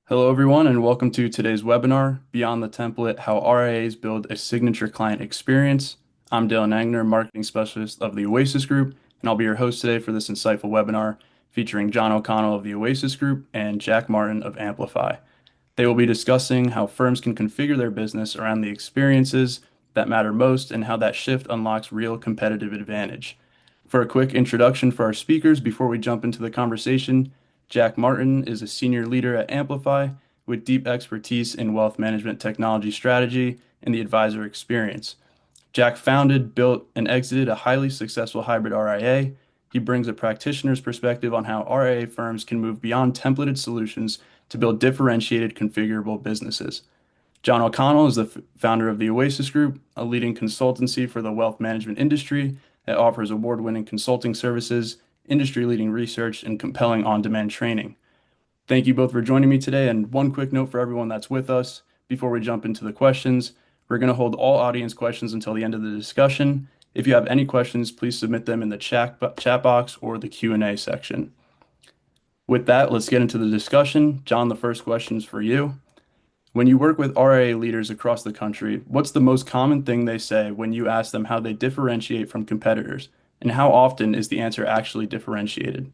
Hello, everyone, and welcome to today's webinar, Beyond the Template, How RIAs Build a Signature Client Experience. I'm Dylan Agner, Marketing Specialist of the Oasis Group, and I'll be your host today for this insightful webinar featuring John O'Connell of the Oasis Group and Jack Martin of Amplify. They will be discussing how firms can configure their business around the experiences that matter most and how that shift unlocks real competitive advantage. For a quick introduction for our speakers before we jump into the conversation, Jack Martin is a senior leader at Amplify with deep expertise in wealth management technology strategy and the advisor experience. Jack founded, built, and exited a highly successful hybrid RIA. He brings a practitioner's perspective on how RIA firms can move beyond templated solutions to build differentiated, configurable businesses. John O'Connell is the founder of the Oasis Group, a leading consultancy for the wealth management industry that offers award-winning consulting services, industry-leading research, and compelling on-demand training. Thank you both for joining me today. And one quick note for everyone that's with us before we jump into the questions. We're going to hold all audience questions until the end of the discussion. If you have any questions, please submit them in the chat box or the Q&A section. With that, let's get into the discussion. John, the first question is for you. When you work with RIA leaders across the country, what's the most common thing they say when you ask them how they differentiate from competitors? And how often is the answer actually differentiated?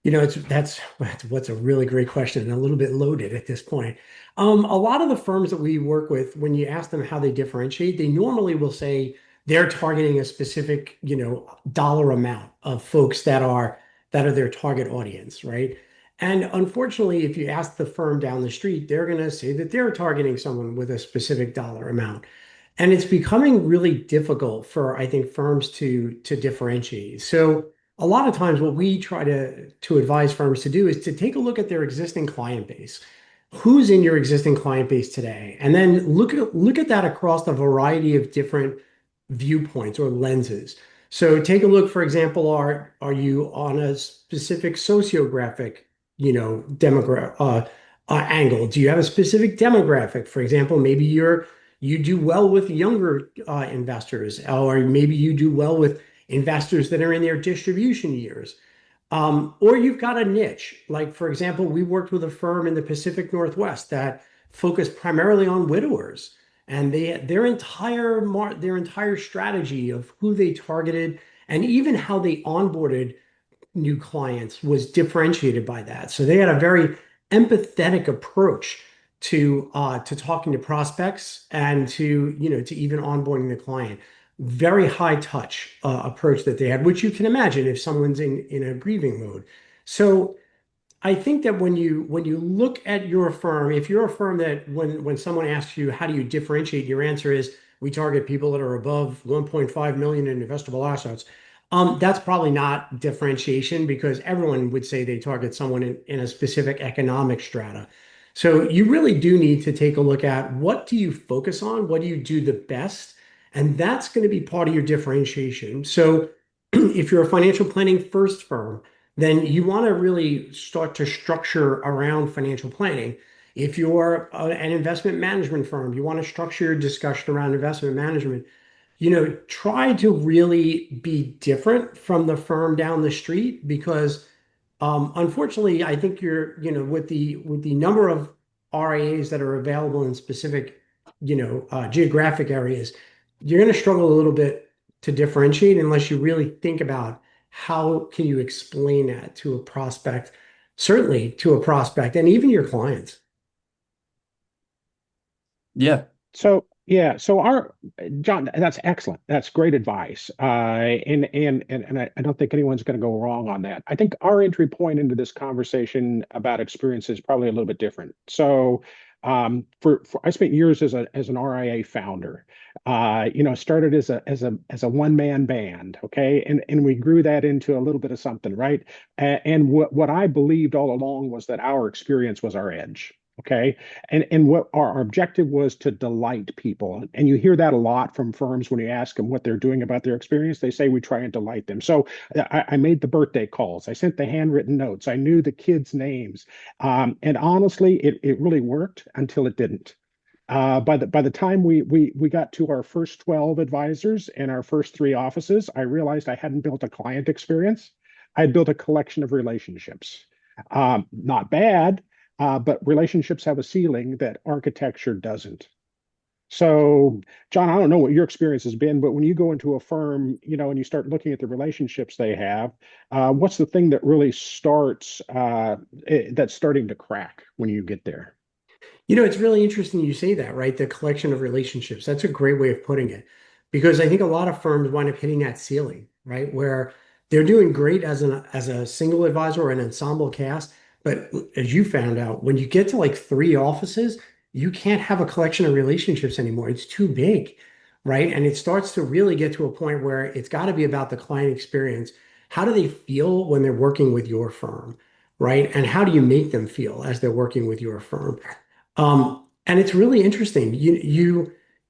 That's what's a really great question and a little bit loaded at this point. A lot of the firms that we work with, when you ask them how they differentiate, they normally will say they're targeting a specific, dollar amount of folks that are their target audience, right? And unfortunately, if you ask the firm down the street, they're going to say that they're targeting someone with a specific dollar amount. And it's becoming really difficult for, I think, firms to differentiate. So a lot of times what we try to advise firms to do is to take a look at their existing client base. Who's in your existing client base today? And then look at that across a variety of different viewpoints or lenses. So take a look, for example, are you on a specific sociographic, demographic angle? Do you have a specific demographic? For example, maybe you do well with younger investors, or maybe you do well with investors that are in their distribution years. Or you've got a niche. Like, for example, we worked with a firm in the Pacific Northwest that focused primarily on widowers. And their entire strategy of who they targeted and even how they onboarded new clients was differentiated by that. So they had a very empathetic approach to talking to prospects and to even onboarding the client. Very high touch approach that they had, which you can imagine if someone's in a grieving mode. So I think that when you look at your firm, if you're a firm that when someone asks you how do you differentiate, your answer is we target people that are above 1.5 million in investable assets. That's probably not differentiation because everyone would say they target someone in a specific economic strata. So you really do need to take a look at what do you focus on, what do you do the best, and that's going to be part of your differentiation. So if you're a financial planning first firm, then you want to really start to structure around financial planning. If you're an investment management firm, you want to structure your discussion around investment management. Try to really be different from the firm down the street because unfortunately, I think with the number of RIAs that are available in specific, geographic areas, you're going to struggle a little bit to differentiate unless you really think about how can you explain that to a prospect, certainly to a prospect and even your clients. Yeah, So yeah, so our John, that's excellent. That's great advice. And I don't think anyone's going to go wrong on that. I think our entry point into this conversation about experience is probably a little bit different. So for I spent years as an RIA founder. Started as a one-man band, okay, and we grew that into a little bit of something, right? And what I believed all along was that our experience was our edge. Okay. And what our objective was to delight people. And you hear that a lot from firms when you ask them what they're doing about their experience. They say we try and delight them. So I made the birthday calls. I sent the handwritten notes. I knew the kids' names. And honestly, it really worked until it didn't. By the time we got to our first 12 advisors and our first three offices, I realized I hadn't built a client experience. I had built a collection of relationships. Not bad, but relationships have a ceiling that architecture doesn't. So, John, I don't know what your experience has been, but when you go into a firm, and you start looking at the relationships they have, what's the thing that really that's starting to crack when you get there? It's really interesting you say that, right? The collection of relationships. That's a great way of putting it. Because I think a lot of firms wind up hitting that ceiling, right? Where they're doing great as a single advisor or an ensemble cast. But as you found out, when you get to like three offices, you can't have a collection of relationships anymore. It's too big, right? And it starts to really get to a point where it's got to be about the client experience. How do they feel when they're working with your firm, right? And how do you make them feel as they're working with your firm? And it's really interesting.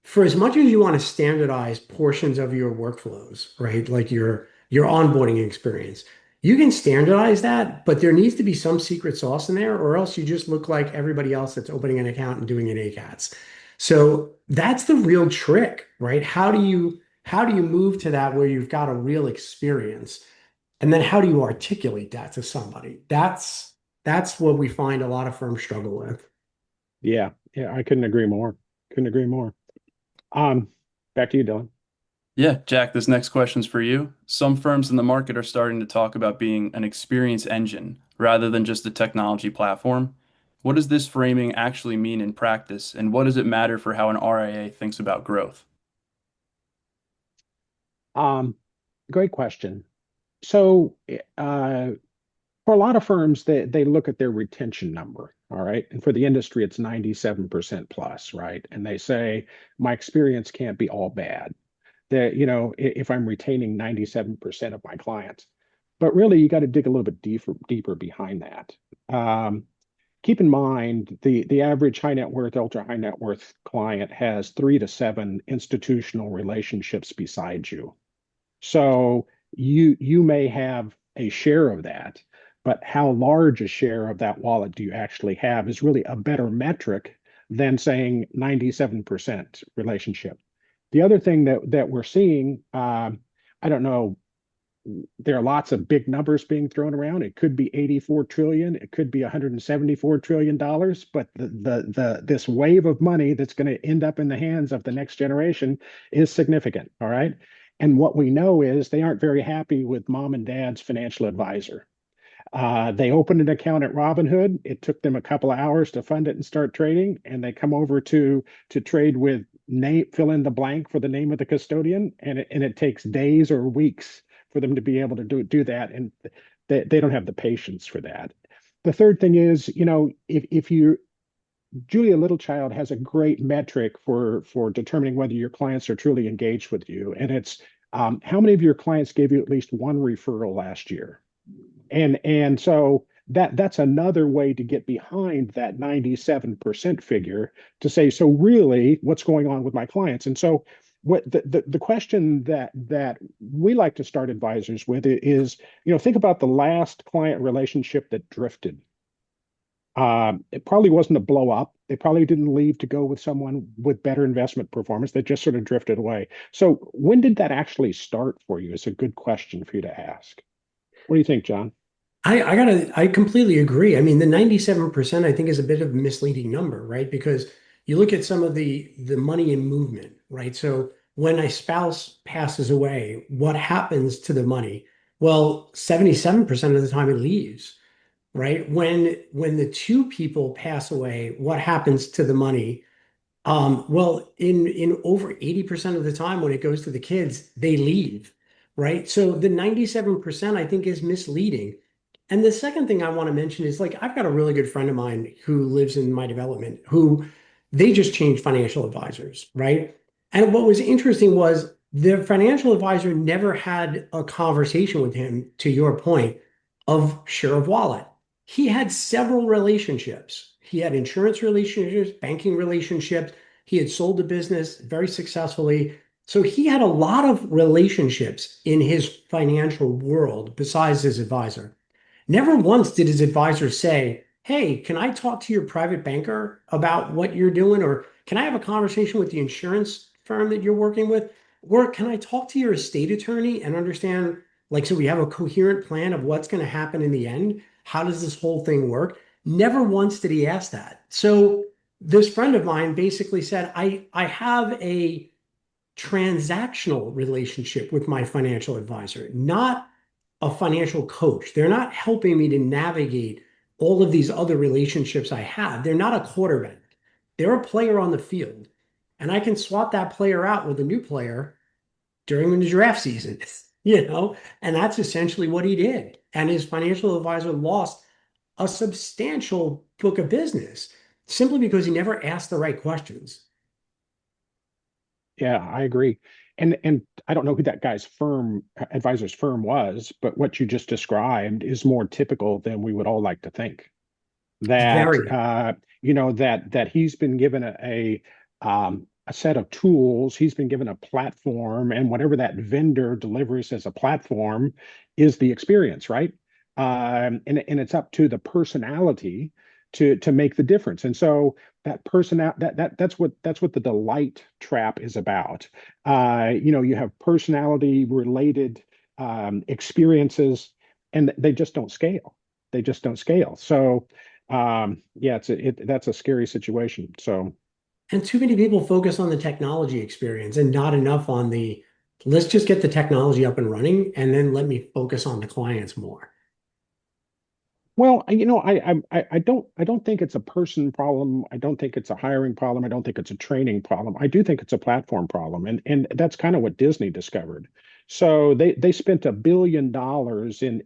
For as much as you want to standardize portions of your workflows, right? Like your onboarding experience, you can standardize that, but there needs to be some secret sauce in there, or else you just look like everybody else that's opening an account and doing an ACATS. So that's the real trick, right? How do you move to that where you've got a real experience? And then how do you articulate that to somebody? That's what we find a lot of firms struggle with. Yeah, yeah, I couldn't agree more. Couldn't agree more. Um, Back to you, Dylan. Yeah, Jack, this next question's for you. Some firms in the market are starting to talk about being an experience engine rather than just a technology platform. What does this framing actually mean in practice, and what does it matter for how an RIA thinks about growth? Um, Great question. So, for a lot of firms, they look at their retention number, all right? And for the industry, it's 97% plus, right? And they say, my experience can't be all bad. That, if I'm retaining 97% of my clients. But really, you got to dig a little bit deeper behind that. Um, Keep in mind the average high net worth, ultra high net worth client has 3 to 7 institutional relationships beside you. So you may have a share of that, but how large a share of that wallet do you actually have is really a better metric than saying 97% relationship. The other thing that we're seeing, I don't know, there are lots of big numbers being thrown around. It could be 84 trillion, it could be 174 trillion dollars, but the this wave of money that's going to end up in the hands of the next generation is significant. All right. And what we know is they aren't very happy with mom and dad's financial advisor. They opened an account at Robinhood. It took them a couple of hours to fund it and start trading, and they come over to trade with name, fill in the blank for the name of the custodian, and it takes days or weeks for them to be able to do that, and they don't have the patience for that. The third thing is, if you Julia Littlechild has a great metric for determining whether your clients are truly engaged with you, and it's how many of your clients gave you at least one referral last year? And so that's another way to get behind that 97% figure to say, so really, what's going on with my clients? And so what the question that we like to start advisors with is, think about the last client relationship that drifted. It probably wasn't a blow up. They probably didn't leave to go with someone with better investment performance. They just sort of drifted away. So when did that actually start for you? It's a good question for you to ask. What do you think, John? I completely agree. I mean, the 97% I think is a bit of a misleading number, right? Because you look at some of the money in movement, right? So when a spouse passes away, what happens to the money? Well, 77% of the time it leaves, right? When the two people pass away, what happens to the money? Well, in over 80% of the time when it goes to the kids, they leave, right? So the 97% I think is misleading. And the second thing I want to mention is like I've got a really good friend of mine who lives in my development who they just changed financial advisors, right? And what was interesting was the financial advisor never had a conversation with him, to your point, of share of wallet. He had several relationships. He had insurance relationships, banking relationships. He had sold a business very successfully. So he had a lot of relationships in his financial world besides his advisor. Never once did his advisor say, "Hey, can I talk to your private banker about what you're doing? Or can I have a conversation with the insurance firm that you're working with? Or can I talk to your estate attorney and understand, like, so we have a coherent plan of what's going to happen in the end? How does this whole thing work?" Never once did he ask that. So this friend of mine basically said, I have a transactional relationship with my financial advisor, not a financial coach. They're not helping me to navigate all of these other relationships I have. They're not a quarterback. They're a player on the field. And I can swap that player out with a new player during the draft season, and that's essentially what he did. And his financial advisor lost a substantial book of business simply because he never asked the right questions. Yeah, I agree. And I don't know who that guy's firm advisor's firm was, but what you just described is more typical than we would all like to think. That Very. that he's been given a set of tools, he's been given a platform, and whatever that vendor delivers as a platform is the experience, right? And it's up to the personality to make the difference. And so that that's what the delight trap is about. You have personality related experiences, and they just don't scale. They just don't scale. So yeah, that's a scary situation. So And too many people focus on the technology experience and not enough on the let's just get the technology up and running and then let me focus on the clients more. well, I don't think it's a person problem. I don't think it's a hiring problem. I don't think it's a training problem. I do think it's a platform problem, and that's kind of what Disney discovered. So they spent $1 billion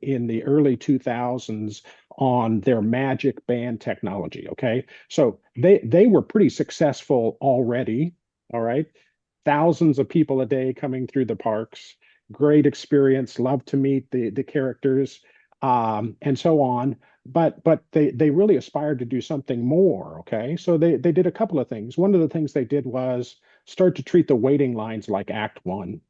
in the early 2000s on their Magic Band technology. Okay, so they were pretty successful already. All right, thousands of people a day coming through the parks, great experience, love to meet the characters, and so on. But they really aspired to do something more. Okay, so they did a couple of things. One of the things they did was start to treat the waiting lines like Act One.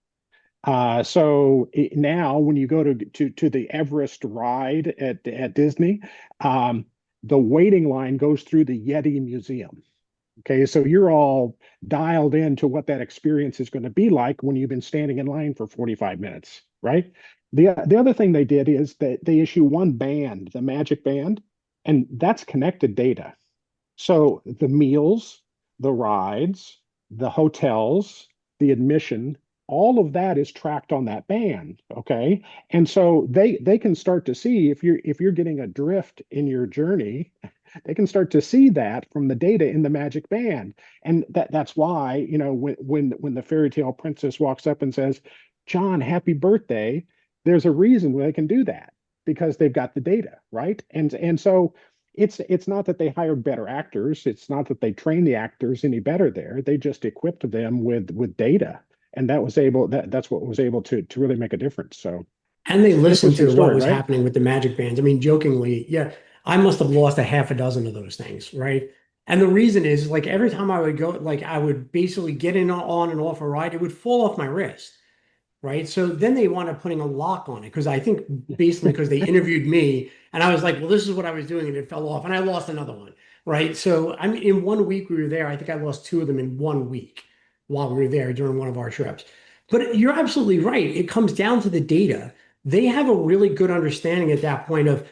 Now, when you go to the Everest ride at Disney, um, the waiting line goes through the Yeti Museum. Okay, so you're all dialed into what that experience is going to be like when you've been standing in line for 45 minutes, right? The other thing they did is that they issue one band, the Magic Band, and that's connected data. So the meals, the rides, the hotels, the admission, all of that is tracked on that band. Okay. And so they can start to see if you're getting a drift in your journey, they can start to see that from the data in the magic band. And that's why, when the fairy tale princess walks up and says, John, happy birthday, there's a reason why they can do that because they've got the data, right? And so it's not that they hired better actors. It's not that they trained the actors any better there. They just equipped them with data, and that's what was able to really make a difference. So And they listened interesting to what story, was right? happening with the Magic Bands. I mean, jokingly, yeah, I must have lost a half a dozen of those things, right? And the reason is like every time I would go, like I would basically get in on and off a ride, it would fall off my wrist, right? So then they wound up putting a lock on it because I think basically because they interviewed me and I was like, well, this is what I was doing and it fell off and I lost another one, right? So I mean, in 1 week we were there. I think I lost two of them in 1 week while we were there during one of our trips. But you're absolutely right. It comes down to the data. They have a really good understanding at that point of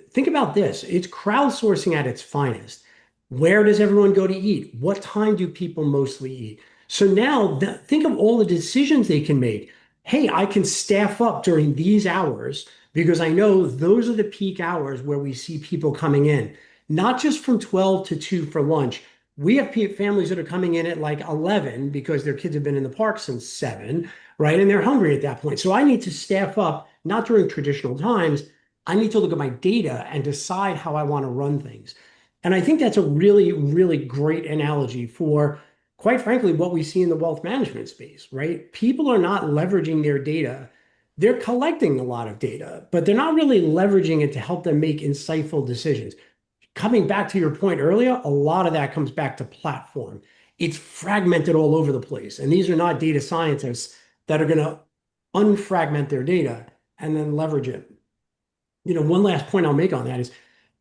think about this. It's crowdsourcing at its finest. Where does everyone go to eat? What time do people mostly eat? So now think of all the decisions they can make. Hey, I can staff up during these hours because I know those are the peak hours where we see people coming in, not just from 12 to 2 for lunch. We have families that are coming in at like 11 because their kids have been in the park since 7, right? And they're hungry at that point. So I need to staff up, not during traditional times. I need to look at my data and decide how I want to run things. And I think that's a really, really great analogy for, quite frankly, what we see in the wealth management space, right? People are not leveraging their data. They're collecting a lot of data, but they're not really leveraging it to help them make insightful decisions. Coming back to your point earlier, a lot of that comes back to platform. It's fragmented all over the place. And these are not data scientists that are going to unfragment their data and then leverage it. One last point I'll make on that is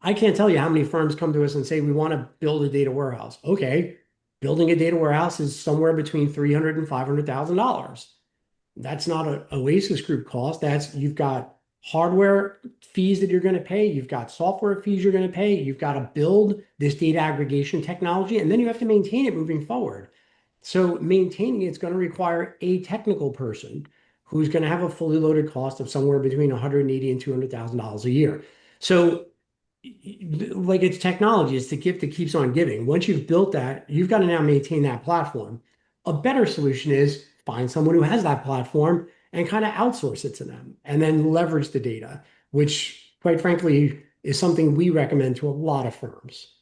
I can't tell you how many firms come to us and say, we want to build a data warehouse. Okay, building a data warehouse is somewhere between $300,000 and $500,000. That's not an Oasis Group cost. That's you've got hardware fees that you're going to pay, you've got software fees you're going to pay, you've got to build this data aggregation technology, and then you have to maintain it moving forward. So maintaining it's going to require a technical person who's going to have a fully loaded cost of somewhere between 180 and $200,000 a year. So like it's technology, it's the gift that keeps on giving. Once you've built that, you've got to now maintain that platform. A better solution is find someone who has that platform and kind of outsource it to them and then leverage the data, which quite frankly is something we recommend to a lot of firms.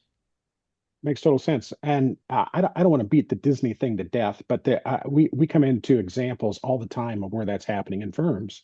Makes total sense. And I don't want to beat the Disney thing to death, but we come into examples all the time of where that's happening in firms.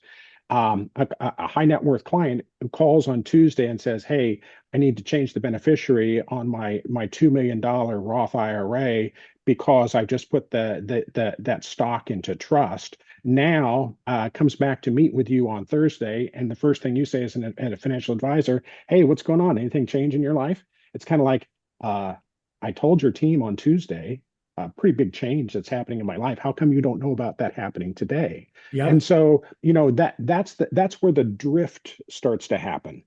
A high net worth client who calls on Tuesday and says, "Hey, I need to change the beneficiary on my $2 million Roth IRA because I just put that stock into trust." Now comes back to meet with you on Thursday, and the first thing you say as a financial advisor, "Hey, what's going on? Anything change in your life?" It's kind of like, uh, I told your team on Tuesday a pretty big change that's happening in my life. How come you don't know about that happening today? And Yep. so, that's where the drift starts to happen.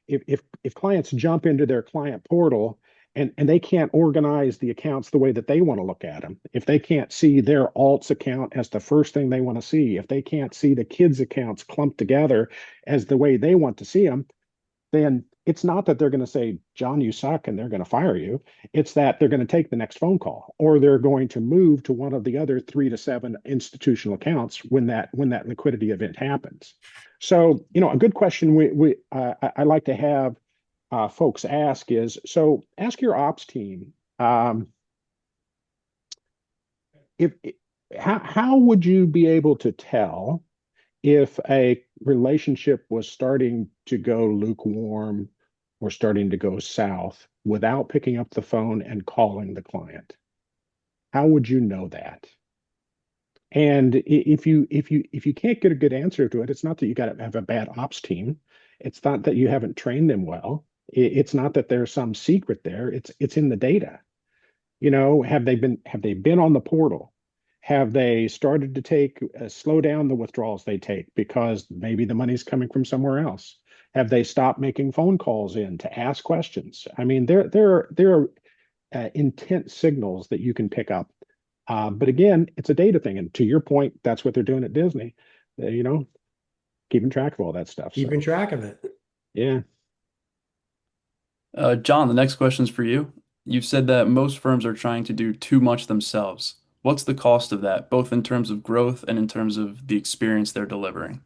If clients jump into their client portal and they can't organize the accounts the way that they want to look at them, if they can't see their alts account as the first thing they want to see, if they can't see the kids' accounts clumped together as the way they want to see them, then it's not that they're going to say, "John, you suck," and they're going to fire you. It's that they're going to take the next phone call, or they're going to move to one of the other 3 to 7 institutional accounts when that liquidity event happens. So, a good question I like to have folks ask is, so ask your ops team, if how would you be able to tell if a relationship was starting to go lukewarm or starting to go south without picking up the phone and calling the client? How would you know that? And if you can't get a good answer to it, it's not that you got to have a bad ops team. It's not that you haven't trained them well. It's not that there's some secret there. It's in the data. Have they been on the portal? Have they started to slow down the withdrawals they take because maybe the money's coming from somewhere else? Have they stopped making phone calls in to ask questions? I mean, there are intent signals that you can pick up. But again, it's a data thing, and to your point, that's what they're doing at Disney. Uh, you know, Keeping track of all that stuff. Keeping So track of it. yeah. John, the next question's for you. You've said that most firms are trying to do too much themselves. What's the cost of that, both in terms of growth and in terms of the experience they're delivering?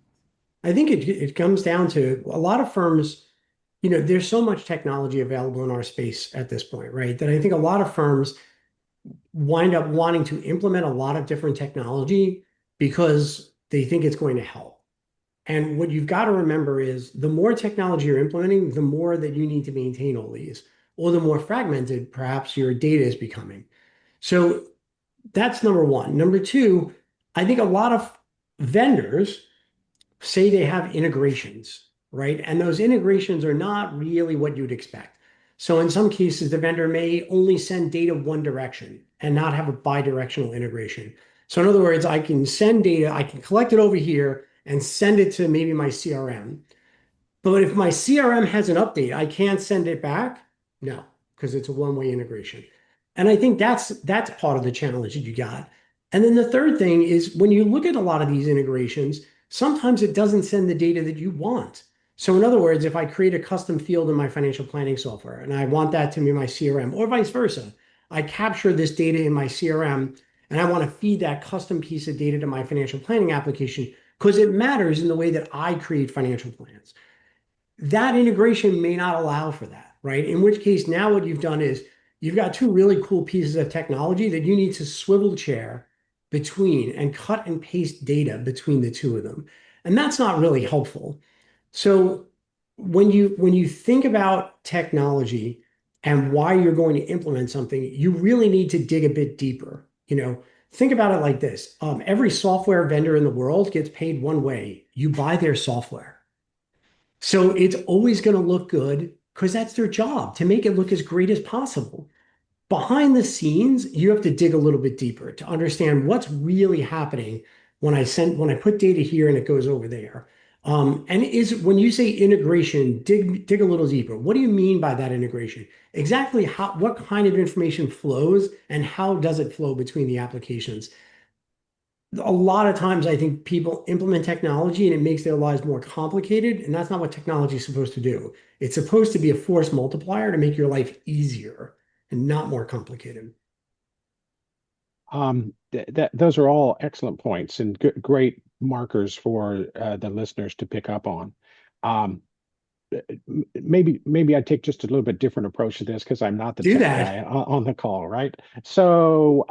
I think it comes down to a lot of firms, there's so much technology available in our space at this point, right? That I think a lot of firms wind up wanting to implement a lot of different technology because they think it's going to help. And what you've got to remember is the more technology you're implementing, the more that you need to maintain all these, or the more fragmented perhaps your data is becoming. So that's number one. Number two, I think a lot of vendors say they have integrations, right? And those integrations are not really what you'd expect. So in some cases, the vendor may only send data one direction and not have a bi-directional integration. So in other words, I can send data, I can collect it over here and send it to maybe my CRM. But if my CRM has an update, I can't send it back. No, because it's a one-way integration. And I think that's part of the challenge that you got. And then the third thing is when you look at a lot of these integrations, sometimes it doesn't send the data that you want. So in other words, if I create a custom field in my financial planning software and I want that to be my CRM or vice versa, I capture this data in my CRM and I want to feed that custom piece of data to my financial planning application because it matters in the way that I create financial plans. That integration may not allow for that, right? In which case, now what you've done is you've got two really cool pieces of technology that you need to swivel chair between and cut and paste data between the two of them. And that's not really helpful. So when you think about technology and why you're going to implement something, you really need to dig a bit deeper. Think about it like this. Every software vendor in the world gets paid one way. You buy their software. So it's always going to look good because that's their job to make it look as great as possible. Behind the scenes, you have to dig a little bit deeper to understand what's really happening when I put data here and it goes over there. And is when you say integration, dig a little deeper. What do you mean by that integration? Exactly what kind of information flows and how does it flow between the applications? A lot of times I think people implement technology and it makes their lives more complicated, and that's not what technology is supposed to do. It's supposed to be a force multiplier to make your life easier and not more complicated. Those are all excellent points and great markers for the listeners to pick up on. Um, maybe I take just a little bit different approach to this because I'm not the Do tech that. guy on the call, right? So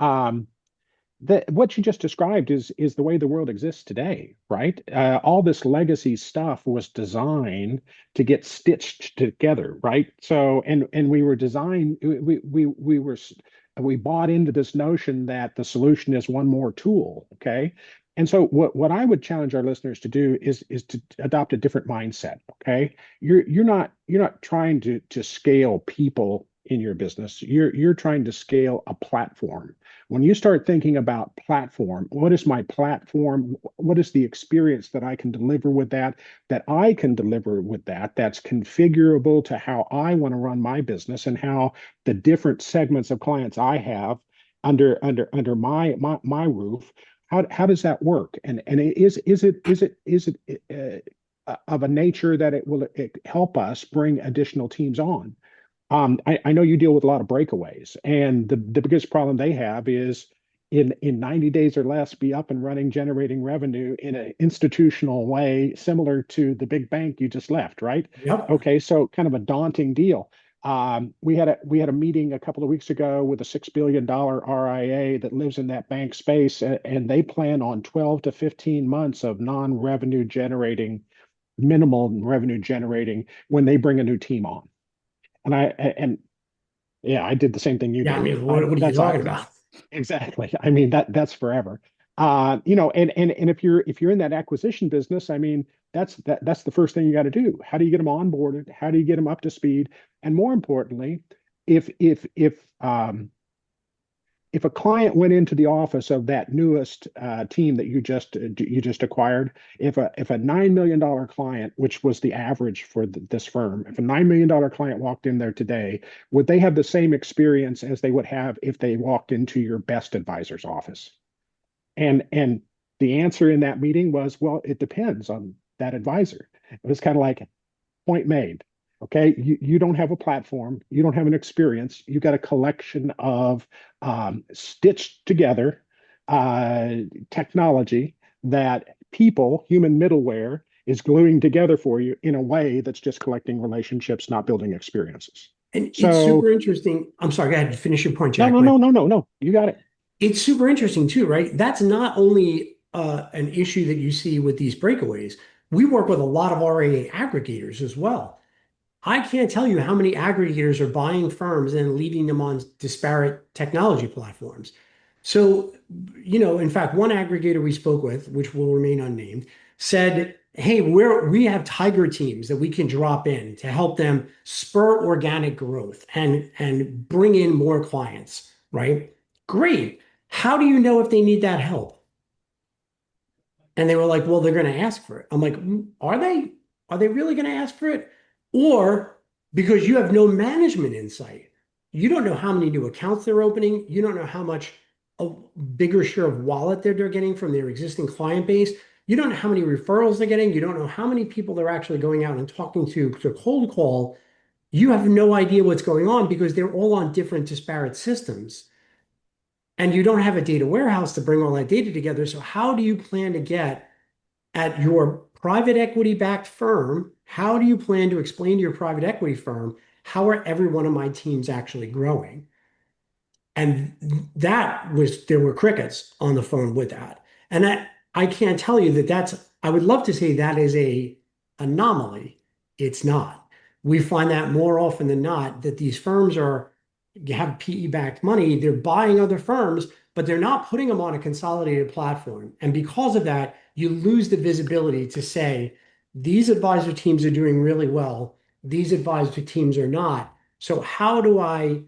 what you just described is the way the world exists today, right? All this legacy stuff was designed to get stitched together, right? So, and we were designed, we bought into this notion that the solution is one more tool, okay? And so, what I would challenge our listeners to do is to adopt a different mindset, okay? You're not trying to scale people in your business. You're trying to scale a platform. When you start thinking about platform, what is my platform? What is the experience that I can deliver with that I can deliver with that's configurable to how I want to run my business and how the different segments of clients I have under my roof, how does that work? And is it of a nature that it help us bring additional teams on? I know you deal with a lot of breakaways, and the biggest problem they have is in 90 days or less, be up and running, generating revenue in an institutional way, similar to the big bank you just left, right? Yep. Okay, so kind of a daunting deal. We had a meeting a couple of weeks ago with a $6 billion RIA that lives in that bank space, and they plan on 12 to 15 months of non-revenue generating, minimal revenue generating when they bring a new team on. And yeah, I did the same thing you Yeah, I did. mean, what are you That's talking about? exactly. I mean that's forever. And if you're in that acquisition business, I mean that's the first thing you got to do. How do you get them onboarded? How do you get them up to speed? And more importantly, if a client went into the office of that newest team that you just acquired, if a $9 million client, which was the average for this firm, if a $9 million client walked in there today, would they have the same experience as they would have if they walked into your best advisor's office? And the answer in that meeting was, well, it depends on that advisor. It was kind of like, point made. Okay, you don't have a platform, you don't have an experience, you got a collection of stitched together uh, technology that human middleware, is gluing together for you in a way that's just collecting relationships, not building experiences. And it's So, super interesting. I'm sorry, go ahead, finish your point, no, Jack, no, but no, no, no, no, you got it. it's super interesting too, right? That's not only an issue that you see with these breakaways. We work with a lot of RIA aggregators as well. I can't tell you how many aggregators are buying firms and leaving them on disparate technology platforms. So, in fact, one aggregator we spoke with, which will remain unnamed, said, "Hey, we have tiger teams that we can drop in to help them spur organic growth and bring in more clients, right? Great. How do you know if they need that help?" And they were like, well, they're going to ask for it. I'm like, are they? Are they really going to ask for it? Or because you have no management insight, you don't know how many new accounts they're opening. You don't know how much a bigger share of wallet they're getting from their existing client base. You don't know how many referrals they're getting. You don't know how many people they're actually going out and talking to cold call. You have no idea what's going on because they're all on different disparate systems. And you don't have a data warehouse to bring all that data together. So how do you plan to get at your private equity backed firm, how do you plan to explain to your private equity firm, how are every one of my teams actually growing? And there were crickets on the phone with that. And I can't tell you I would love to say that is a anomaly. It's not. We find that more often than not that these firms have PE-backed money, they're buying other firms, but they're not putting them on a consolidated platform. And because of that, you lose the visibility to say, these advisor teams are doing really well, these advisor teams are not. So how do I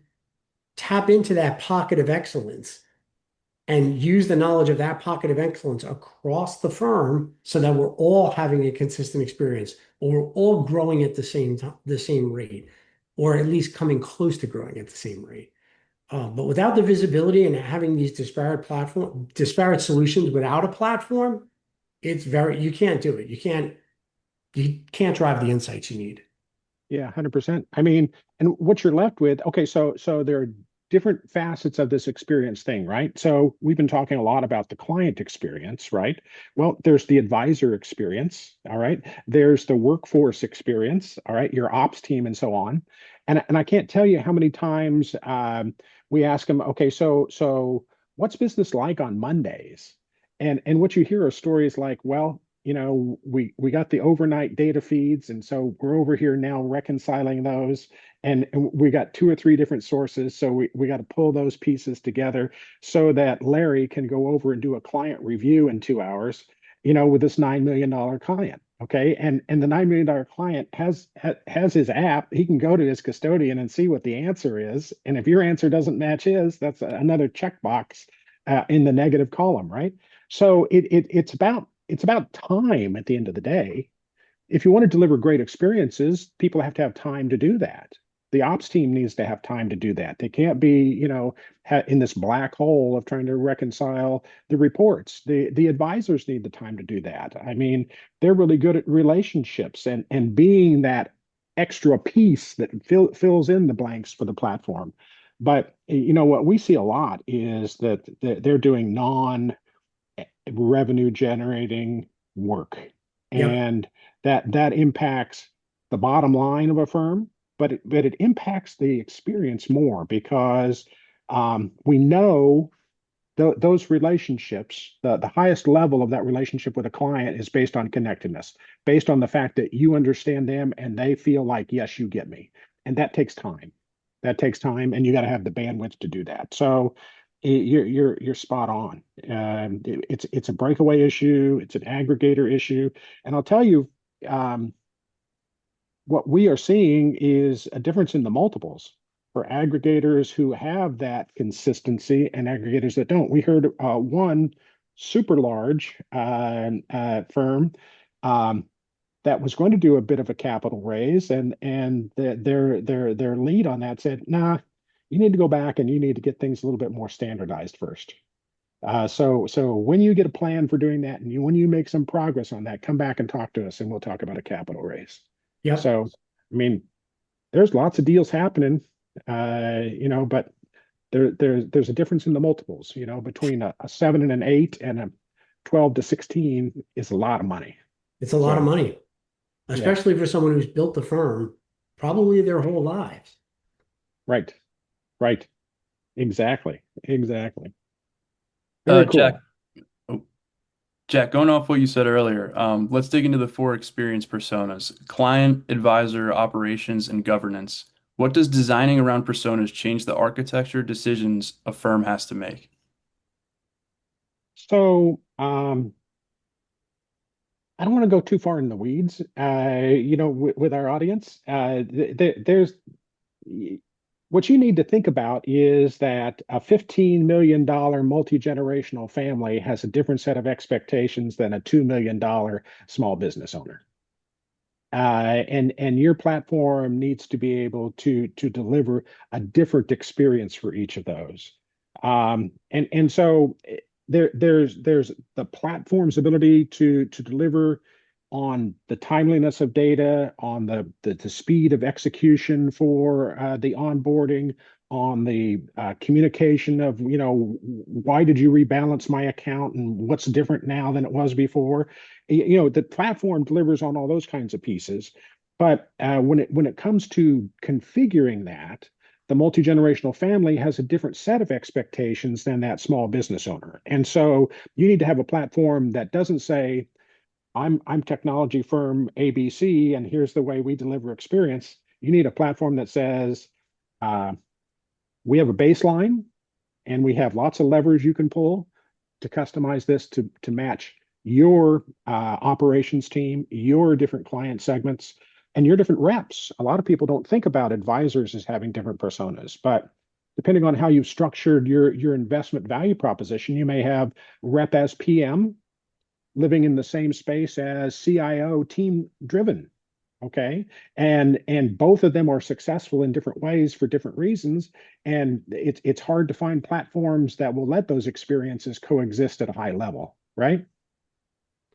tap into that pocket of excellence and use the knowledge of that pocket of excellence across the firm so that we're all having a consistent experience, or we're all growing at the same time, the same rate, or at least coming close to growing at the same rate. But without the visibility and having these disparate solutions without a platform, you can't do it. You can't drive the insights you need. Yeah, 100%. I mean, and what you're left with, okay, so there are different facets of this experience thing, right? So we've been talking a lot about the client experience, right? Well, there's the advisor experience, all right? There's the workforce experience, all right? Your ops team and so on. And I can't tell you how many times we ask them, okay, so what's business like on Mondays? And what you hear are stories like, well, we got the overnight data feeds, and so we're over here now reconciling those, and we got two or three different sources, so we got to pull those pieces together so that Larry can go over and do a client review in 2 hours, with this $9 million client. Okay, and the $9 million client has his app. He can go to his custodian and see what the answer is, and if your answer doesn't match his, that's another checkbox in the negative column, right? So it's about time at the end of the day. If you want to deliver great experiences, people have to have time to do that. The ops team needs to have time to do that. They can't be, in this black hole of trying to reconcile the reports. The advisors need the time to do that. I mean, they're really good at relationships and being that extra piece that fills in the blanks for the platform. But what we see a lot is that they're doing non-revenue generating work, Yep. and that impacts the bottom line of a firm, but it impacts the experience more because we know those relationships, the highest level of that relationship with a client is based on connectedness, based on the fact that you understand them and they feel like, yes, you get me. And that takes time. That takes time, and you got to have the bandwidth to do that. So you're spot on. It's a breakaway issue. It's an aggregator issue, and I'll tell you, um, what we are seeing is a difference in the multiples for aggregators who have that consistency and aggregators that don't. We heard one super large firm um, that was going to do a bit of a capital raise, and their lead on that said, "Nah, you need to go back and you need to get things a little bit more standardized first. So when you get a plan for doing that, and when you make some progress on that, come back and talk to us, and we'll talk about a capital raise." Yep. So, I mean, there's lots of deals happening, but there's a difference in the multiples, between a 7 and an 8 and a 12 to 16 is a lot of money. It's a lot of So, money, yeah, especially for someone who's built the firm probably their whole lives. right, right, exactly, exactly. Very Jack, cool. oh, Jack, going off what you said earlier, let's dig into the four experience personas: client, advisor, operations, and governance. What does designing around personas change the architecture decisions a firm has to make? So, I don't want to go too far in the weeds, with our audience. There's what you need to think about is that a $15 million multi-generational family has a different set of expectations than a $2 million small business owner. And your platform needs to be able to deliver a different experience for each of those. And so there's the platform's ability to deliver on the timeliness of data, on the speed of execution for the onboarding, on the communication of, why did you rebalance my account and what's different now than it was before. The platform delivers on all those kinds of pieces. But when it comes to configuring that, the multi-generational family has a different set of expectations than that small business owner. And so you need to have a platform that doesn't say, I'm technology firm ABC, and here's the way we deliver experience. You need a platform that says, uh, we have a baseline, and we have lots of levers you can pull to customize this to match your operations team, your different client segments, and your different reps. A lot of people don't think about advisors as having different personas, but Depending on how you've structured your investment value proposition, you may have rep as PM living in the same space as CIO team driven. Okay. And both of them are successful in different ways for different reasons. And it's hard to find platforms that will let those experiences coexist at a high level, right?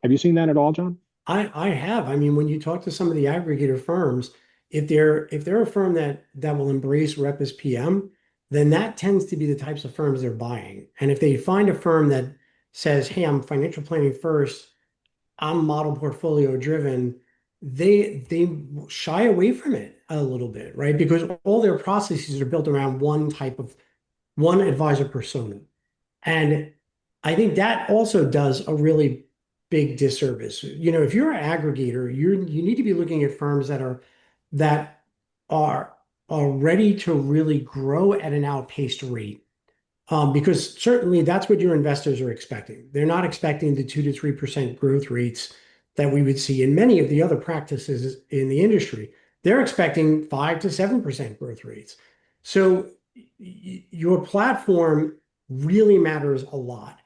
Have you seen that at all, John? I have. I mean, when you talk to some of the aggregator firms, if they're a firm that will embrace rep as PM, then that tends to be the types of firms they're buying. And if they find a firm that says, "Hey, I'm financial planning first, I'm model portfolio driven," they shy away from it a little bit, right? Because all their processes are built around one advisor persona. And I think that also does a really big disservice. If you're an aggregator, you need to be looking at firms that are are ready to really grow at an outpaced rate. Because certainly that's what your investors are expecting. They're not expecting the 2 to 3% growth rates that we would see in many of the other practices in the industry. They're expecting 5 to 7% growth rates. So your platform really matters a lot.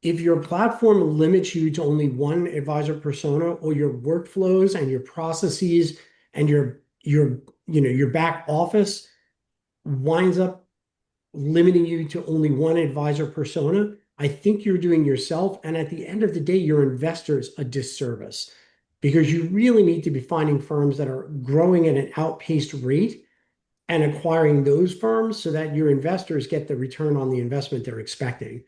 If your platform limits you to only one advisor persona, or your workflows and your processes and your back office winds up limiting you to only one advisor persona, I think you're doing yourself and at the end of the day, your investors a disservice, because you really need to be finding firms that are growing at an outpaced rate and acquiring those firms so that your investors get the return on the investment they're expecting.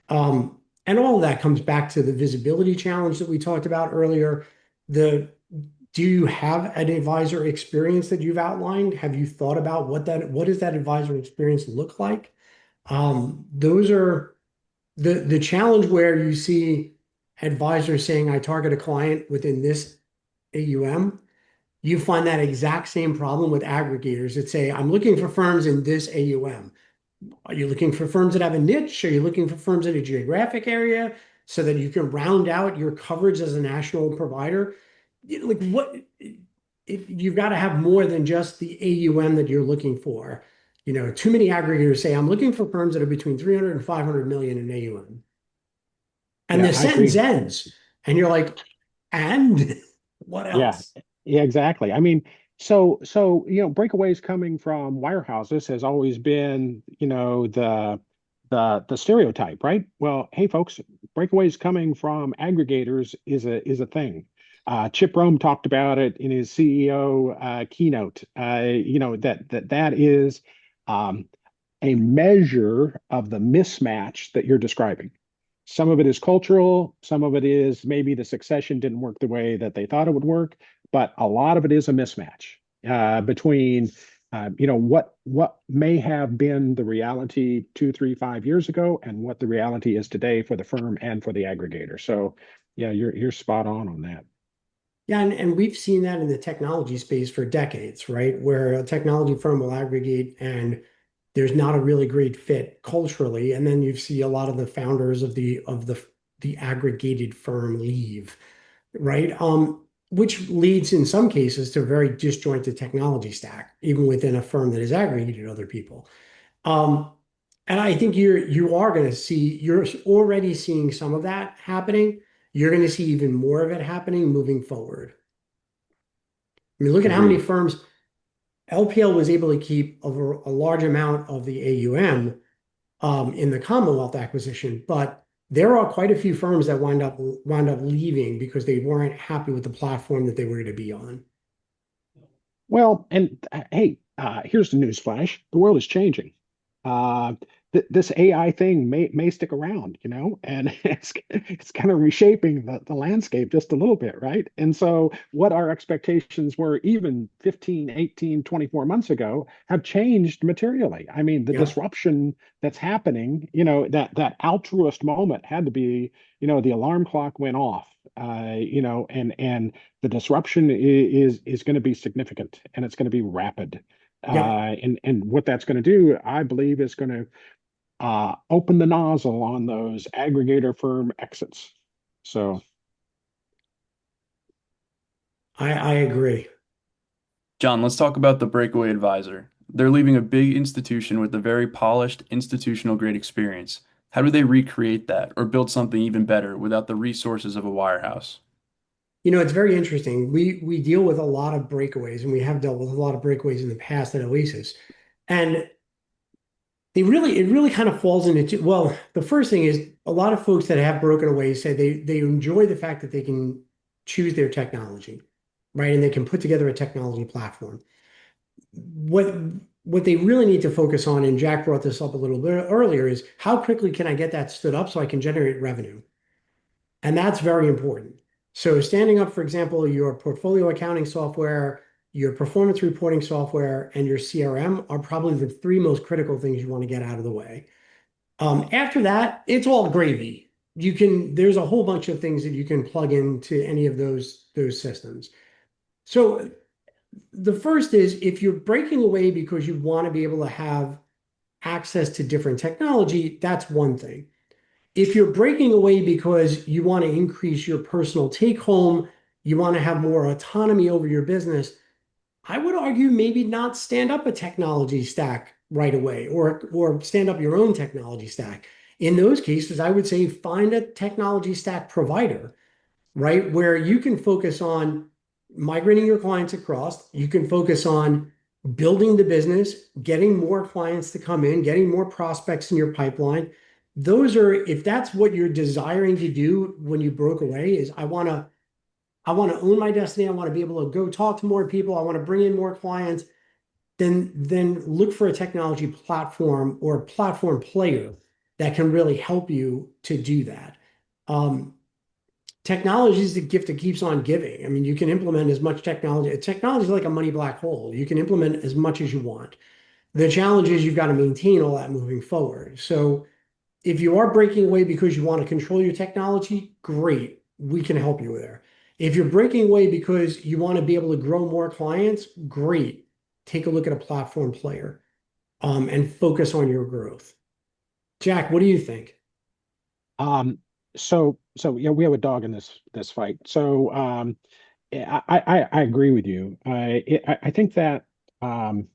And all of that comes back to the visibility challenge that we talked about earlier. The Do you have an advisor experience that you've outlined? Have you thought about what does that advisor experience look like? Those are the challenge where you see advisors saying, "I target a client within this AUM." You find that exact same problem with aggregators that say, "I'm looking for firms in this AUM." Are you looking for firms that have a niche? Are you looking for firms in a geographic area so that you can round out your coverage as a national provider? Like what you've got to have more than just the AUM that you're looking for. Too many aggregators say, "I'm looking for firms that are between 300 and 500 million in AUM." And Yeah, the I sentence agree. ends, and you're like, "And what Yeah, else?" yeah, exactly. I mean, breakaways coming from wirehouses has always been, the stereotype, right? Well, hey folks, breakaways coming from aggregators is a thing. Chip Rome talked about it in his CEO keynote. That is um, a measure of the mismatch that you're describing. Some of it is cultural, some of it is maybe the succession didn't work the way that they thought it would work, but a lot of it is a mismatch between what may have been the reality 2, 3, 5 years ago and what the reality is today for the firm and for the aggregator. So yeah, you're spot on that. Yeah, and we've seen that in the technology space for decades, right? Where a technology firm will aggregate and there's not a really great fit culturally, and then you see a lot of the founders of the aggregated firm leave, right? Which leads in some cases to a very disjointed technology stack, even within a firm that has aggregated other people. Um, and I think you are going to see, you're already seeing some of that happening. You're going to see even more of it happening moving forward. I mean, look at how many Agreed. firms LPL was able to keep over a large amount of the AUM in the Commonwealth acquisition, but there are quite a few firms that wound up leaving because they weren't happy with the platform that they were going to be on. Well, and hey, here's the news flash. The world is changing. Uh, this AI thing may stick around, and it's kind of reshaping the landscape just a little bit, right? And so what our expectations were even 15, 18, 24 months ago have changed materially. I mean, the Yeah, disruption that's happening, that altruist moment had to be, the alarm clock went off. And the disruption is going to be significant and it's going to be rapid. yeah. And what that's going to do, I believe, is going to open the nozzle on those aggregator firm exits. So, I agree. John, let's talk about the breakaway advisor. They're leaving a big institution with a very polished institutional grade experience. How do they recreate that or build something even better without the resources of a wirehouse? It's very interesting. We deal with a lot of breakaways, and we have dealt with a lot of breakaways in the past at Oasis. And it really kind of falls into, well, the first thing is a lot of folks that have broken away say they enjoy the fact that they can choose their technology, right? And they can put together a technology platform. What what they really need to focus on, and Jack brought this up a little bit earlier, is how quickly can I get that stood up so I can generate revenue? And that's very important. So standing up, for example, your portfolio accounting software, your performance reporting software, and your CRM are probably the three most critical things you want to get out of the way. After that, it's all gravy. There's a whole bunch of things that you can plug into any of those systems. So the first is if you're breaking away because you want to be able to have access to different technology, that's one thing. If you're breaking away because you want to increase your personal take home, you want to have more autonomy over your business, I would argue maybe not stand up a technology stack right away or stand up your own technology stack. In those cases, I would say find a technology stack provider, right? Where you can focus on migrating your clients across, you can focus on building the business, getting more clients to come in, getting more prospects in your pipeline. If that's what you're desiring to do when you broke away, is I want to own my destiny. I want to be able to go talk to more people. I want to bring in more clients. Then look for a technology platform or a platform player that can really help you to do that. Um, Technology is the gift that keeps on giving. I mean, you can implement as much technology. Technology is like a money black hole. You can implement as much as you want. The challenge is you've got to maintain all that moving forward. So if you are breaking away because you want to control your technology, great. We can help you there. If you're breaking away because you want to be able to grow more clients, great. Take a look at a platform player, and focus on your growth. Jack, what do you think? So yeah, we have a dog in this fight. So yeah, I agree with you. I think that um,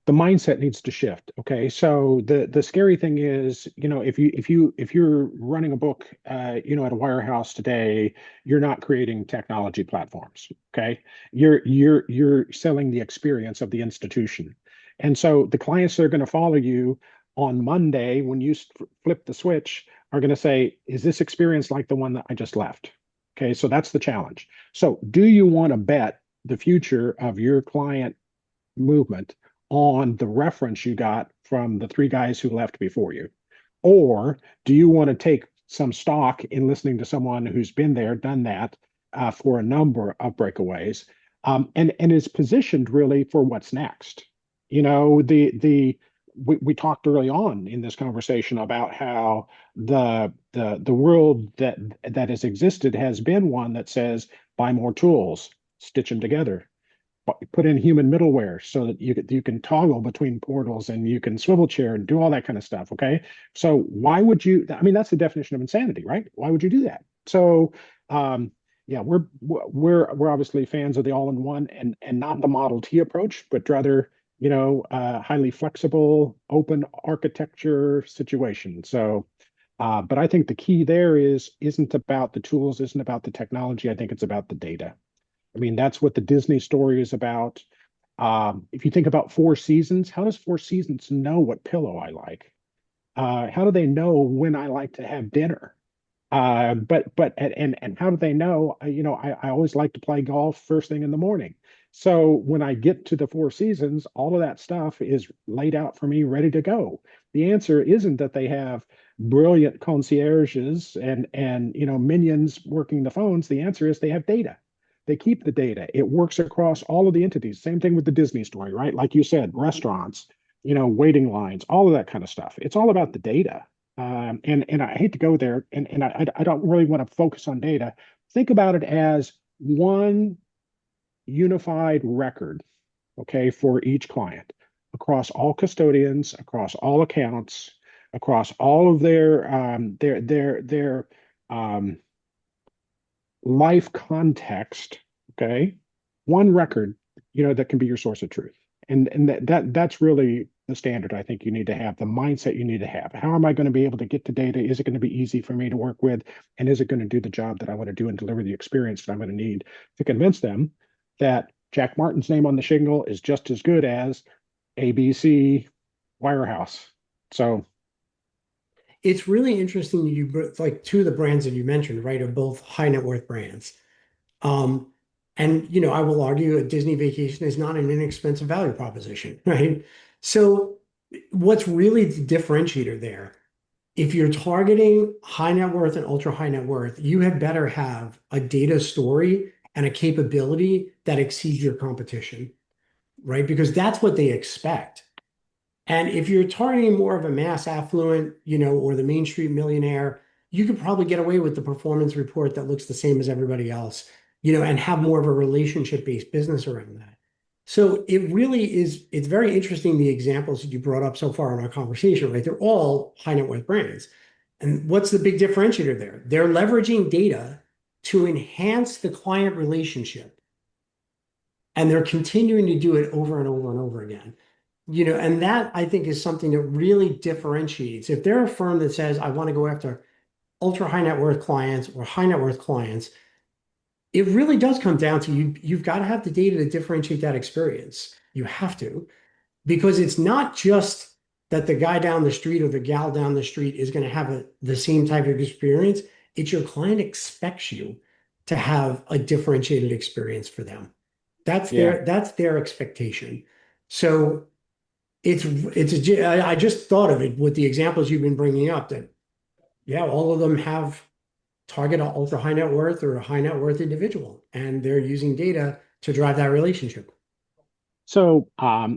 the mindset needs to shift. Okay, so the scary thing is, if you're running a book, at a wirehouse today, you're not creating technology platforms. Okay, you're selling the experience of the institution, and so the clients that are going to follow you on Monday when you flip the switch are going to say, "Is this experience like the one that I just left?" Okay, so that's the challenge. So, do you want to bet the future of your client movement on the reference you got from the three guys who left before you? Or do you want to take some stock in listening to someone who's been there, done that for a number of breakaways, and is positioned really for what's next? We talked early on in this conversation about how the world that has existed has been one that says buy more tools, stitch them together, put in human middleware so that you can toggle between portals and you can swivel chair and do all that kind of stuff. Okay, so why would you? I mean, that's the definition of insanity, right? Why would you do that? So, yeah, we're obviously fans of the all-in-one and not the Model T approach, but rather highly flexible, open architecture situation. So. But I think the key there isn't about the tools, isn't about the technology. I think it's about the data. I mean, that's what the Disney story is about. If you think about Four Seasons, how does Four Seasons know what pillow I like? How do they know when I like to have dinner? And how do they know? I always like to play golf first thing in the morning. So when I get to the Four Seasons, all of that stuff is laid out for me, ready to go. The answer isn't that they have brilliant concierges and minions working the phones. The answer is they have data. They keep the data. It works across all of the entities. Same thing with the Disney story, right? Like you said, restaurants, waiting lines, all of that kind of stuff. It's all about the data. And I hate to go there, and I don't really want to focus on data. Think about it as one unified record, okay, for each client across all custodians, across all accounts, across all of their um, life context, okay? One record, that can be your source of truth. And that's really the standard I think you need to have, the mindset you need to have. How am I going to be able to get the data? Is it going to be easy for me to work with? And is it going to do the job that I want to do and deliver the experience that I'm going to need to convince them that Jack Martin's name on the shingle is just as good as ABC Wirehouse? So It's really interesting that like two of the brands that you mentioned, right, are both high net worth brands. Um, and I will argue a Disney vacation is not an inexpensive value proposition, right? So what's really the differentiator there? If you're targeting high net worth and ultra high net worth, you had better have a data story and a capability that exceeds your competition, right? Because that's what they expect. And if you're targeting more of a mass affluent, or the Main Street millionaire, you could probably get away with the performance report that looks the same as everybody else, and have more of a relationship-based business around that. So it really is, it's very interesting the examples that you brought up so far in our conversation, right? They're all high net worth brands. And what's the big differentiator there? They're leveraging data to enhance the client relationship, and they're continuing to do it over and over and over again. And that I think is something that really differentiates. If they're a firm that says, I want to go after ultra high net worth clients or high net worth clients, it really does come down to you've got to have the data to differentiate that experience. You have to, because it's not just that the guy down the street or the gal down the street is going to have the same type of experience. It's your client expects you to have a differentiated experience for them. yeah. That's their expectation. So I just thought of it with the examples you've been bringing up that, yeah, all of them have target a ultra high net worth or a high net worth individual, and they're using data to drive that relationship. So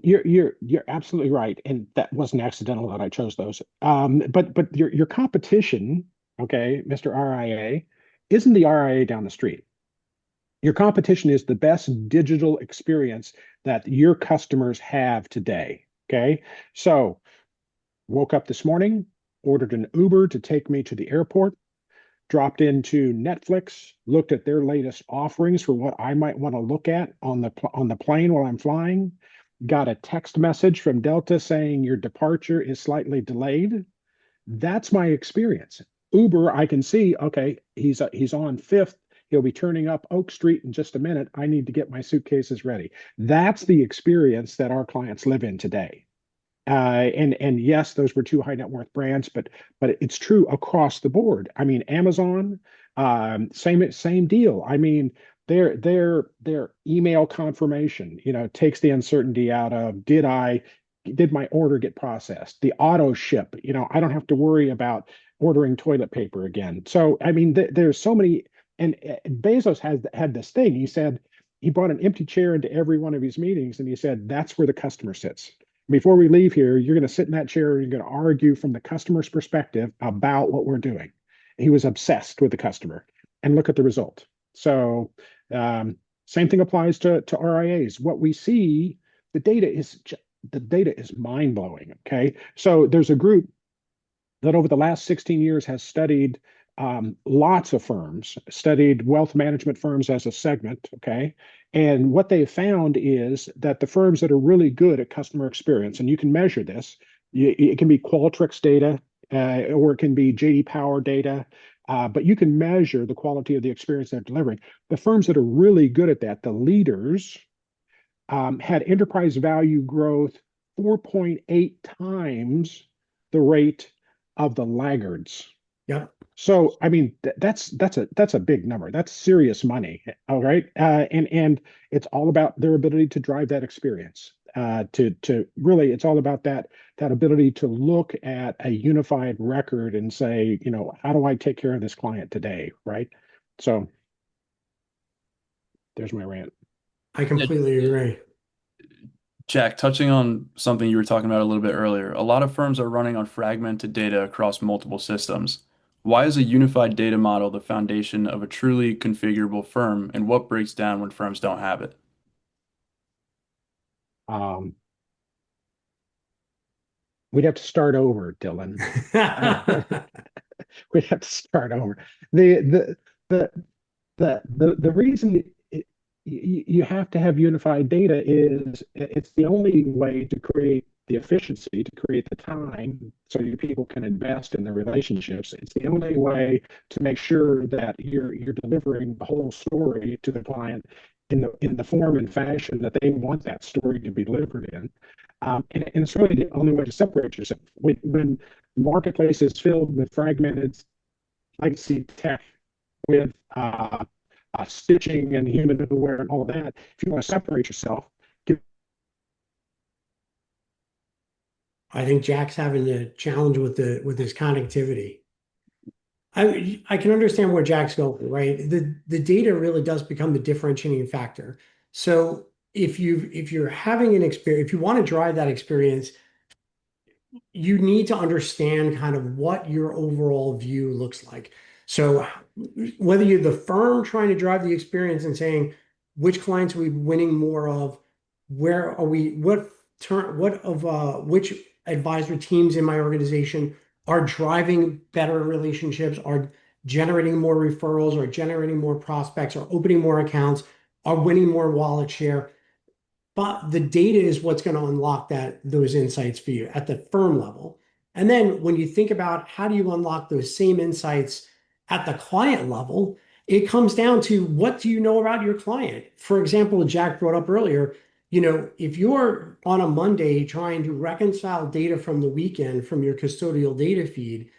you're absolutely right, and that wasn't accidental that I chose those. But your competition, okay, Mr. RIA, isn't the RIA down the street. Your competition is the best digital experience that your customers have today. Okay, so woke up this morning, ordered an Uber to take me to the airport, dropped into Netflix, looked at their latest offerings for what I might want to look at on the plane while I'm flying. Got a text message from Delta saying your departure is slightly delayed. That's my experience. Uber, I can see, okay, he's on Fifth. He'll be turning up Oak Street in just a minute. I need to get my suitcases ready. That's the experience that our clients live in today. And yes, those were two high net worth brands, but it's true across the board. I mean, Amazon, same deal. I mean, their email confirmation, takes the uncertainty out of did my order get processed? The auto ship, I don't have to worry about ordering toilet paper again. So I mean, there's so many, and Bezos has had this thing. He said he brought an empty chair into every one of his meetings, and he said that's where the customer sits. Before we leave here, you're going to sit in that chair and you're going to argue from the customer's perspective about what we're doing. He was obsessed with the customer, and look at the result. So, same thing applies to RIAs. What we see, the data is mind blowing. Okay, so there's a group that over the last 16 years has studied lots of firms, studied wealth management firms as a segment, okay? And what they found is that the firms that are really good at customer experience, and you can measure this, it can be Qualtrics data, or it can be JD Power data, but you can measure the quality of the experience they're delivering. The firms that are really good at that, the leaders, had enterprise value growth 4.8 times the rate of the laggards. Yep. So, I mean, that's a big number. That's serious money. All right, and it's all about their ability to drive that experience. To really, it's all about that ability to look at a unified record and say, how do I take care of this client today, right? So, there's my rant. I Yeah, completely agree. Jack, touching on something you were talking about a little bit earlier, a lot of firms are running on fragmented data across multiple systems. Why is a unified data model the foundation of a truly configurable firm, and what breaks down when firms don't have it? Um, we'd have to start over, Dylan. We'd have to start over. The the the reason you have to have unified data. It's the only way to create the efficiency, to create the time so your people can invest in their relationships. It's the only way to make sure that you're delivering the whole story to the client in the form and fashion that they want that story to be delivered in. And it's really the only way to separate yourself. When the marketplace is filled with fragmented legacy tech with stitching and human aware and all of that, if you want to separate yourself, give. I think Jack's having a challenge with the with his connectivity. I can understand where Jack's going, right? The data really does become the differentiating factor. So if you're having an experience, if you want to drive that experience, you need to understand kind of what your overall view looks like. So whether you're the firm trying to drive the experience and saying which clients are we winning more of, where are we, what of which advisory teams in my organization are driving better relationships, are generating more referrals, are generating more prospects, are opening more accounts, are winning more wallet share. But the data is what's going to unlock those insights for you at the firm level. And then when you think about how do you unlock those same insights at the client level, it comes down to what do you know about your client? For example, Jack brought up earlier, if you're on a Monday trying to reconcile data from the weekend from your custodial data feed,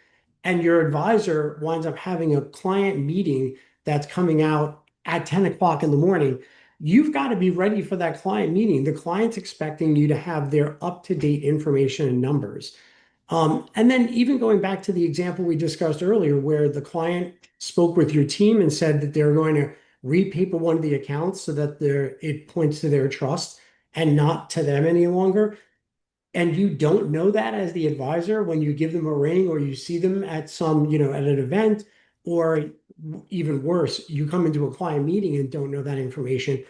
and your advisor winds up having a client meeting that's coming out at 10 o'clock in the morning, you've got to be ready for that client meeting. The client's expecting you to have their up-to-date information and numbers. And then even going back to the example we discussed earlier, where the client spoke with your team and said that they're going to repaper one of the accounts so that it points to their trust and not to them any longer, and you don't know that as the advisor when you give them a ring or you see them at at an event, or even worse, you come into a client meeting and don't know that information,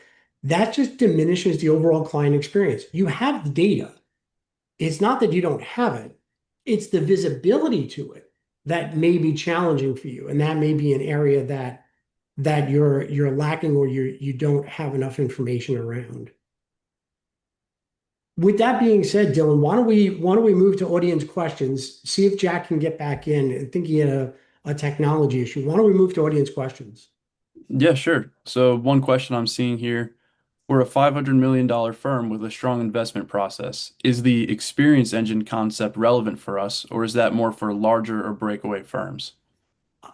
that just diminishes the overall client experience. You have the data. It's not that you don't have it, it's the visibility to it that may be challenging for you. And that may be an area that you're lacking, or you don't have enough information around. With that being said, Dylan, why don't we move to audience questions? See if Jack can get back in. I think he had a technology issue. Why don't we move to audience questions? Yeah, sure. So one question I'm seeing here, we're a $500 million firm with a strong investment process. Is the experience engine concept relevant for us, or is that more for larger or breakaway firms?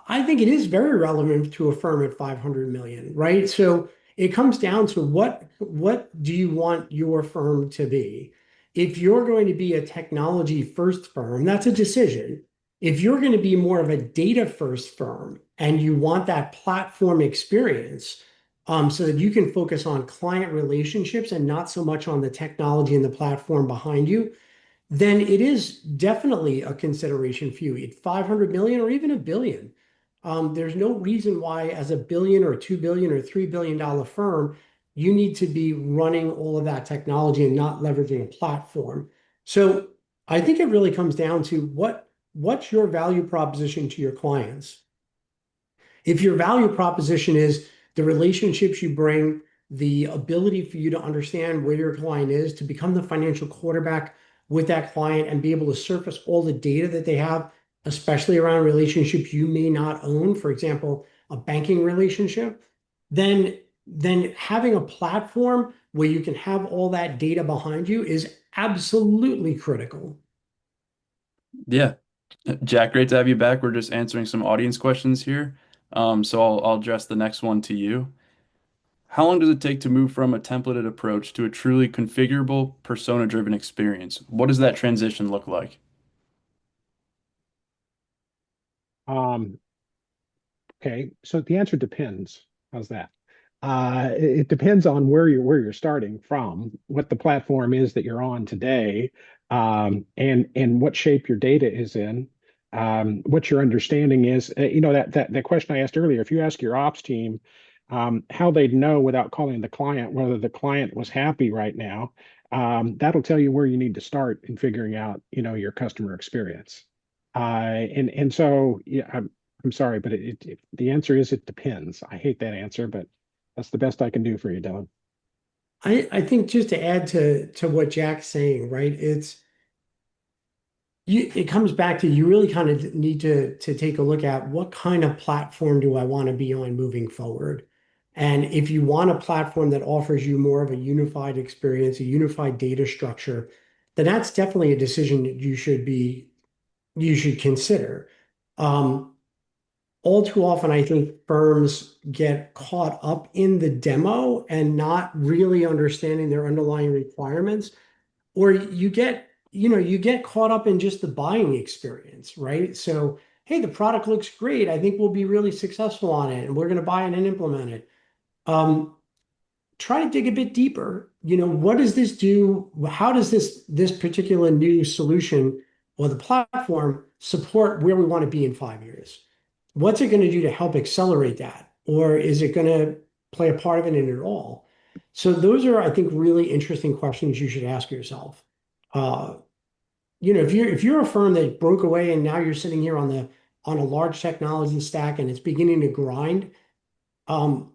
I think it is very relevant to a firm at 500 million, right? So it comes down to what do you want your firm to be? If you're going to be a technology first firm, that's a decision. If you're going to be more of a data first firm and you want that platform experience, so that you can focus on client relationships and not so much on the technology and the platform behind you, then it is definitely a consideration for you at 500 million or even a billion. There's no reason why, as a billion or 2 billion or $3 billion firm, you need to be running all of that technology and not leveraging a platform. So I think it really comes down to what's your value proposition to your clients. If your value proposition is the relationships you bring, the ability for you to understand where your client is, to become the financial quarterback with that client and be able to surface all the data that they have, especially around relationships you may not own, for example, a banking relationship, then having a platform where you can have all that data behind you is absolutely critical. Yeah. Jack, great to have you back. We're just answering some audience questions here. So I'll address the next one to you. How long does it take to move from a templated approach to a truly configurable, persona-driven experience? What does that transition look like? Um, okay, so the answer depends. How's that? It depends on where you're starting from, what the platform is that you're on today, and what shape your data is in, what your understanding is. That question I asked earlier. If you ask your ops team how they'd know without calling the client whether the client was happy right now, that'll tell you where you need to start in figuring out, your customer experience. And so yeah, I'm sorry, but the answer is it depends. I hate that answer, but That's the best I can do for you, Dylan. I think just to add to what Jack's saying, right? It comes back to you really kind of need to take a look at what kind of platform do I want to be on moving forward. And if you want a platform that offers you more of a unified experience, a unified data structure, then that's definitely a decision that you should consider. Um, all too often, I think firms get caught up in the demo and not really understanding their underlying requirements, or you get caught up in just the buying experience, right? So, hey, the product looks great. I think we'll be really successful on it, and we're going to buy it and implement it. Um, Try to dig a bit deeper. What does this do? How does this particular new solution or the platform support where we want to be in 5 years? What's it going to do to help accelerate that? Or is it going to play a part of it in it all? So those are, I think, really interesting questions you should ask yourself. Uh, if you're a firm that broke away and now you're sitting here on a large technology stack and it's beginning to grind, um,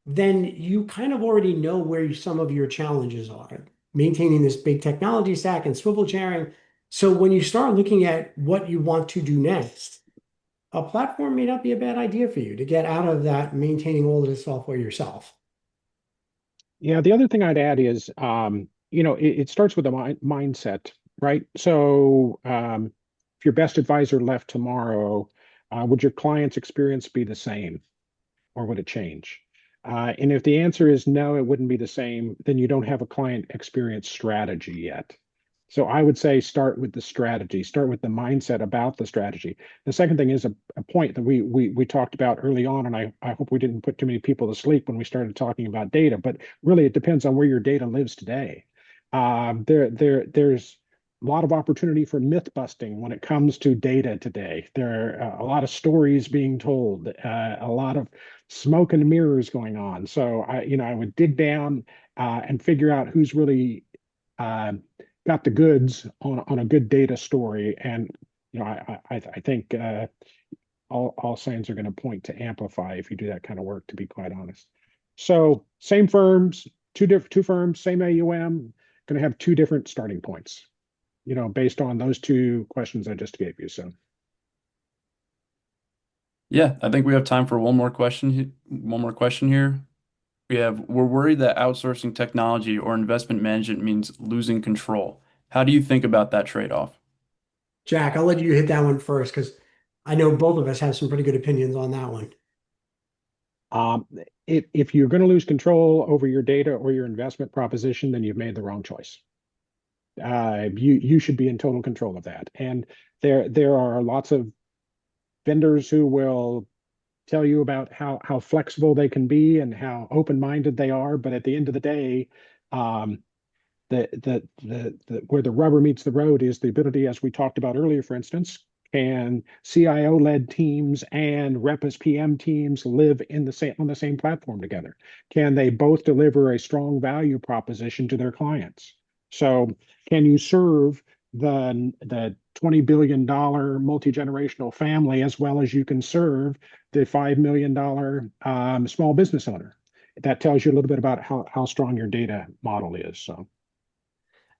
then you kind of already know where some of your challenges are, maintaining this big technology stack and swivel chairing. So when you start looking at what you want to do next, a platform may not be a bad idea for you to get out of that maintaining all of the software yourself. Yeah, the other thing I'd add is, it starts with a mindset, right? So, if your best advisor left tomorrow, would your client's experience be the same, or would it change? And if the answer is no, it wouldn't be the same, then you don't have a client experience strategy yet. So I would say start with the strategy, start with the mindset about the strategy. The second thing is a point that we talked about early on, and I hope we didn't put too many people to sleep when we started talking about data, but really it depends on where your data lives today. There's a lot of opportunity for myth busting when it comes to data today. There are a lot of stories being told, a lot of smoke and mirrors going on. So I would dig down and figure out who's really uh, got the goods on a good data story. And I think all signs are going to point to Amplify if you do that kind of work, to be quite honest. So same firms, two firms, same AUM, going to have two different starting points, based on those two questions I just gave you. So Yeah, I think we have time for one more question. One more question here. We're worried that outsourcing technology or investment management means losing control. How do you think about that trade-off? Jack, I'll let you hit that one first because I know both of us have some pretty good opinions on that one. um, if you're going to lose control over your data or your investment proposition, then you've made the wrong choice. You should be in total control of that. And there are lots of vendors who will tell you about how flexible they can be and how open-minded they are. But at the end of the day, um, where the rubber meets the road is the ability, as we talked about earlier, for instance, can CIO-led teams and rep as PM teams live in the same on the same platform together? Can they both deliver a strong value proposition to their clients? So can you serve the $20 billion multi-generational family as well as you can serve the $5 million small business owner? That tells you a little bit about how strong your data model is. So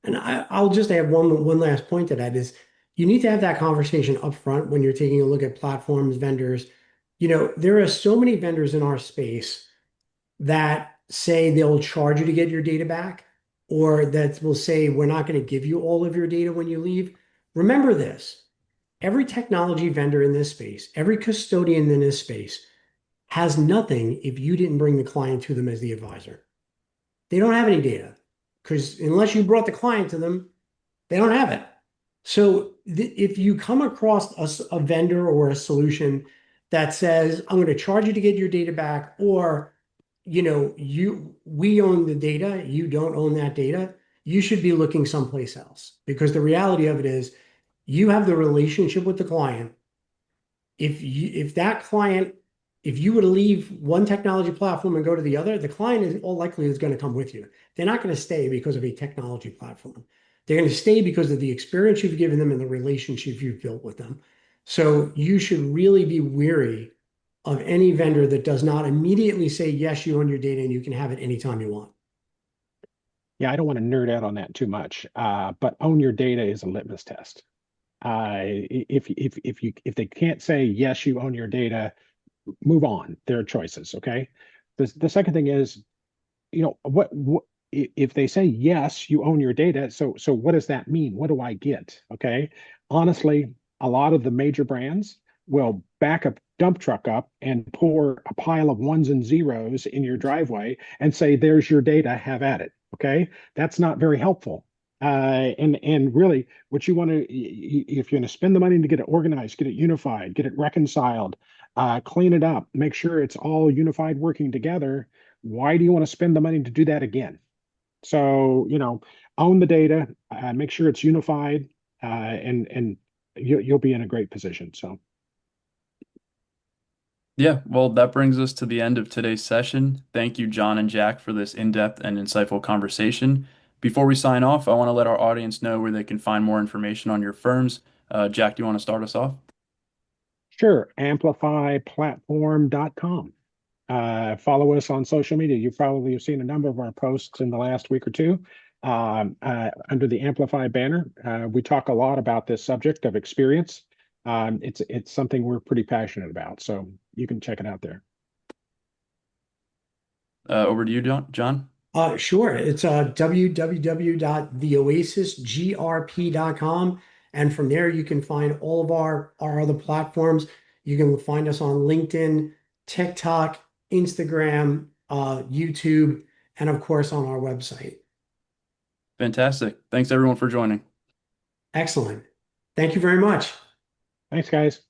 And I'll just add one last point to that is you need to have that conversation up front when you're taking a look at platforms, vendors. There are so many vendors in our space that say they'll charge you to get your data back, or that will say we're not going to give you all of your data when you leave. Remember this, every technology vendor in this space, every custodian in this space has nothing if you didn't bring the client to them as the advisor. They don't have any data because unless you brought the client to them, they don't have it. So if you come across a vendor or a solution that says, I'm going to charge you to get your data back, or we own the data, you don't own that data, you should be looking someplace else. Because the reality of it is you have the relationship with the client. If you were to leave one technology platform and go to the other, the client is all likely is going to come with you. They're not going to stay because of a technology platform. They're going to stay because of the experience you've given them and the relationship you've built with them. So you should really be weary of any vendor that does not immediately say, yes, you own your data and you can have it anytime you want. Yeah, I don't want to nerd out on that too much, but own your data is a litmus test. If they can't say yes, you own your data, move on. There are choices. Okay. The second thing is, what if they say yes, you own your data? So what does that mean? What do I get? Okay. Honestly, a lot of the major brands will back a dump truck up and pour a pile of ones and zeros in your driveway and say, there's your data, have at it. Okay. That's not very helpful. And really, what you want to, if you're going to spend the money to get it organized, get it unified, get it reconciled, clean it up, make sure it's all unified working together. Why do you want to spend the money to do that again? So, own the data, make sure it's unified, and you'll be in a great position. So, Yeah, well, that brings us to the end of today's session. Thank you, John and Jack, for this in-depth and insightful conversation. Before we sign off, I want to let our audience know where they can find more information on your firms. Jack, do you want to start us off? sure, amplifyplatform.com. Follow us on social media. You probably have seen a number of our posts in the last week or two. Under the Amplify banner, we talk a lot about this subject of experience. It's something we're pretty passionate about, so you can check it out there. Over to you, John. Sure. It's www.theoasisgrp.com. And from there, you can find all of our other platforms. You can find us on LinkedIn, TikTok, Instagram, YouTube, and of course on our website. Fantastic. Thanks everyone for joining. Excellent. Thank you very much. Thanks, guys.